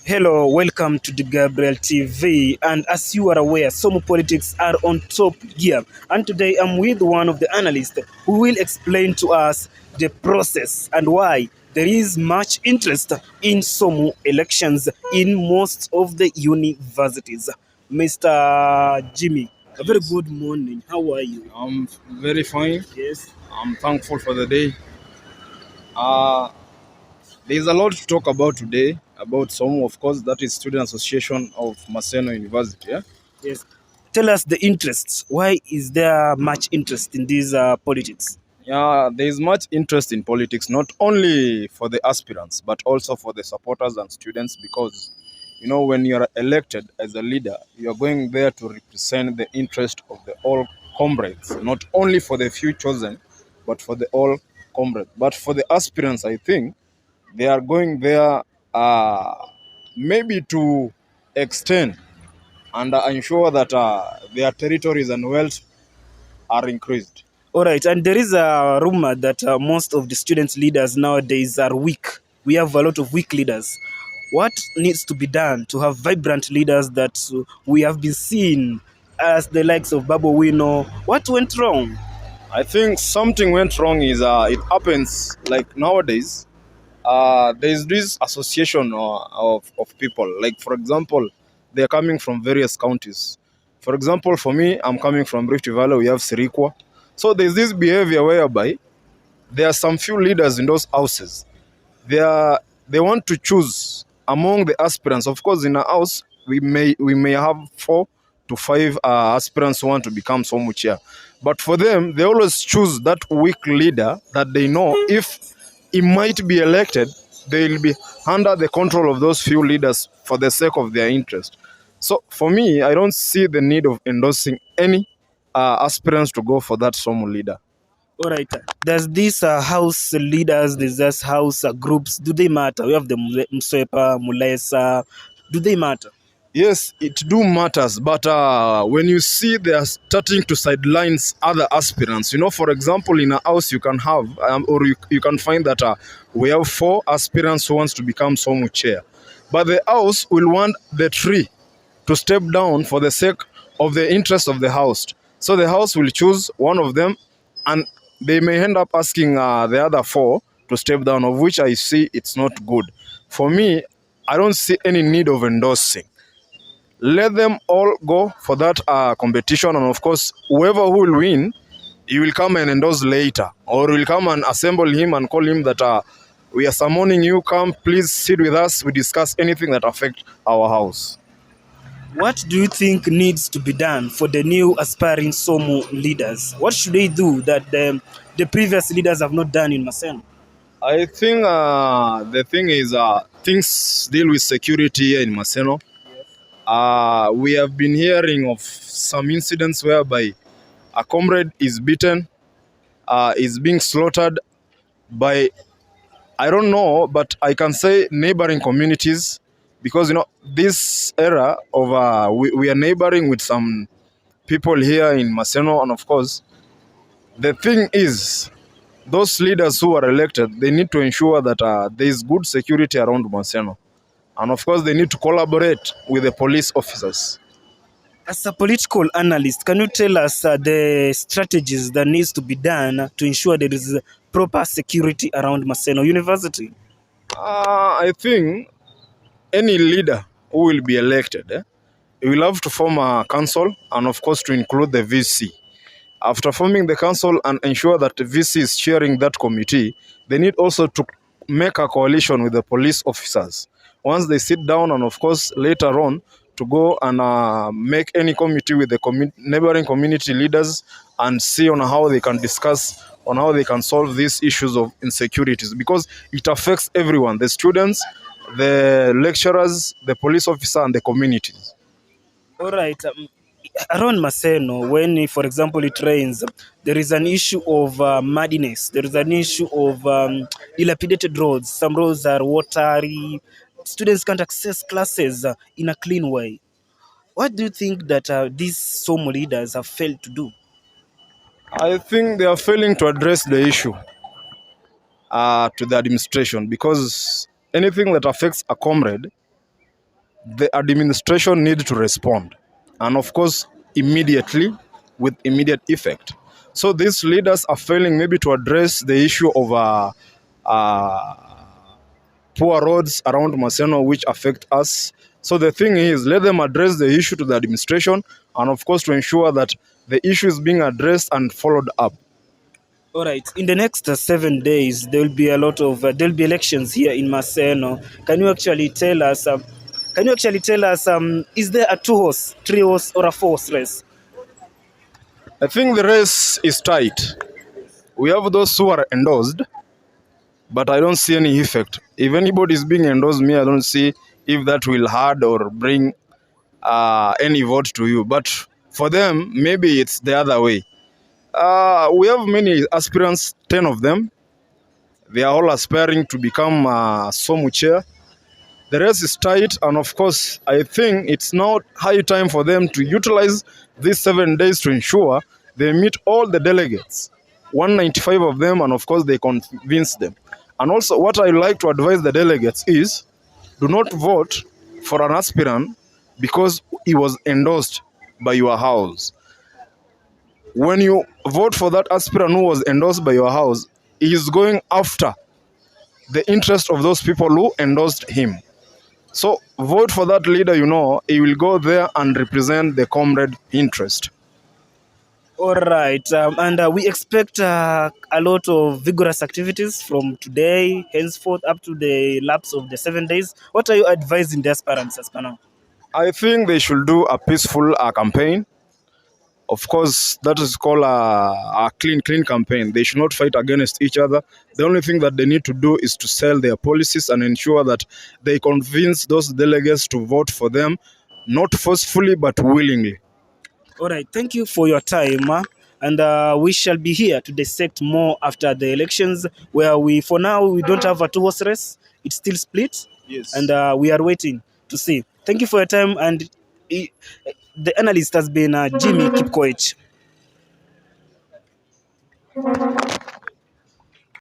Hello, welcome to the Gabriel TV. And as you are aware, some politics are on top gear. And today I'm with one of the analysts who will explain to us the process and why there is much interest in some elections in most of the universities. Mr. Jimmy, a very Yes, good morning. How are you? I'm very fine. Yes. I'm thankful for the day. Uh, there's a lot to talk about today about some, of course, that is Student Association of Maseno University. Yeah, Yes. Tell us the interests. Why is there much interest in these politics? yeah. There's much interest in politics, not only for the aspirants, but also for the supporters and students, because when you are elected as a leader, you are going there to represent the interest of the all comrades, not only for the few chosen, but for the all comrades. But for the aspirants, I think they are going there maybe to extend and ensure that their territories and wealth are increased. All right, and there is a rumor that most of the students' leaders nowadays are weak. We have a lot of weak leaders. What needs to be done to have vibrant leaders that we have been seeing as the likes of Babu Wino? What went wrong? I think something went wrong is it happens like nowadays. There's this association of people. Like, for example, they're coming from various counties. For example, for me, I'm coming from Rift Valley. We have Sirikwa. So there's this behavior whereby there are some few leaders in those houses. They want to choose among the aspirants. Of course, in a house, we may have 4 to 5 aspirants who want to become some chair. But for them, they always choose that weak leader that they know if he might be elected, they will be under the control of those few leaders for the sake of their interest. So for me, I don't see the need of endorsing any aspirants to go for that some leader. All right, there's these house leaders, there's this house groups. Do they matter? We have the Mswepa, Mulesa. Do they matter? Yes, it do matters, but when you see they are starting to sidelines other aspirants, for example, in a house you can have, or you can find that we have 4 aspirants who wants to become some chair, but the house will want the 3 to step down for the sake of the interest of the house. So the house will choose one of them, and they may end up asking the other 4 to step down, of which I see it's not good. For me, I don't see any need of endorsing. Let them all go for that competition, and of course whoever who will win, he will come and endorse later, or will come and assemble him and call him that we are summoning you, come please sit with us, we discuss anything that affect our house. What do you think needs to be done for the new aspiring Somo leaders? What should they do that the previous leaders have not done in Maseno? I think the thing is things deal with security here in Maseno. We have been hearing of some incidents whereby a comrade is beaten, is being slaughtered by, I don't know, but I can say neighboring communities, because this era of we are neighboring with some people here in Maseno, and of course the thing is those leaders who are elected, they need to ensure that there is good security around Maseno, and of course they need to collaborate with the police officers. As a political analyst, can you tell us the strategies that needs to be done to ensure there is proper security around Maseno University? I think any leader who will be elected, he will have to form a council, and of course to include the VC. After forming the council and ensure that the VC is chairing that committee, they need also to make a coalition with the police officers. Once they sit down, and of course later on to go and make any committee with the neighboring community leaders, and see on how they can discuss on how they can solve these issues of insecurities, because it affects everyone: the students, the lecturers, the police officer, and the communities. All right. Around Maseno, when, for example, it rains, there is an issue of muddiness. There is an issue of dilapidated roads. Some roads are watery. Students can't access classes in a clean way. What do you think that these SOMO leaders have failed to do? I think they are failing to address the issue to the administration, because anything that affects a comrade, the administration need to respond, and of course immediately, with immediate effect. So these leaders are failing maybe to address the issue of uh, poor roads around Maseno which affect us. So the thing is, let them address the issue to the administration, and of course to ensure that the issue is being addressed and followed up. All right. In the next 7 days, there will be a lot of there will be elections here in Maseno. Can you actually tell us? Is there a two-horse, three-horse, or a four-horse race? I think the race is tight. We have those who are endorsed, but I don't see any effect. If anybody is being endorsed, me, I don't see if that will hurt or bring any vote to you. But for them, maybe it's the other way. We have many aspirants, 10 of them. They are all aspiring to become SOMU chair. The race is tight, and of course, I think it's now high time for them to utilize these 7 days to ensure they meet all the delegates, 195 of them, and of course, they convince them. And also, what I like to advise the delegates is do not vote for an aspirant because he was endorsed by your house. When you vote for that aspirant who was endorsed by your house, he is going after the interest of those people who endorsed him. So vote for that leader, he will go there and represent the comrade interest. All right. And we expect a lot of vigorous activities from today, henceforth, up to the lapse of the 7 days. What are you advising the aspirants as per now? I think they should do a peaceful campaign. Of course, that is called a clean campaign. They should not fight against each other. The only thing that they need to do is to sell their policies and ensure that they convince those delegates to vote for them, not forcefully but willingly. All right. Thank you for your time. And we shall be here to dissect more after the elections, where for now, we don't have a two-horse race. It's still split. Yes. And we are waiting to see. Thank you for your time. And the analyst has been Jimmy Kipkoech.